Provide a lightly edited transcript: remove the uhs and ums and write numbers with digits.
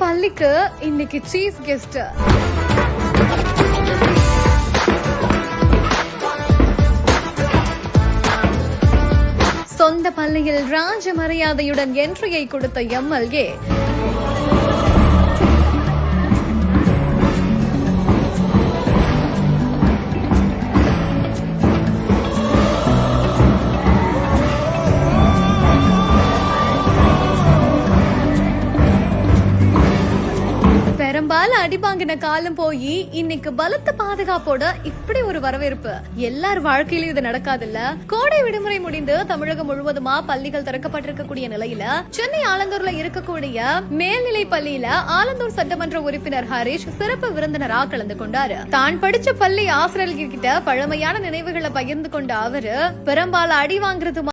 பள்ளிக்கு இன்னைக்கு chief guest. சொந்த பள்ளியில் ராஜ மரியாதையுடன் என்ட்ரியை கொடுத்த எம்எல்ஏ. பெரும்பாலும் அடிபாங்கின காலம் போய் இன்னைக்கு பலத்த பாதுகாப்போட இப்படி ஒரு வரவேற்பு எல்லார் வாழ்க்கையிலும் இது நடக்காதுல்ல. கோடை விடுமுறை முடிந்து தமிழகம் முழுவதுமா பள்ளிகள் திறக்கப்பட்டிருக்கக்கூடிய நிலையில சென்னை ஆலந்தூர்ல இருக்கக்கூடிய மேல்நிலை பள்ளியில ஆலந்தூர் சட்டமன்ற உறுப்பினர் ஹரிஷ் சிறப்பு விருந்தினரா கலந்து கொண்டாரு. தான் படிச்ச பள்ளி ஆசிரியர்கிட்ட பழமையான நினைவுகளை பகிர்ந்து கொண்ட அவரு பெரும்பாலும் அடி வாங்குறது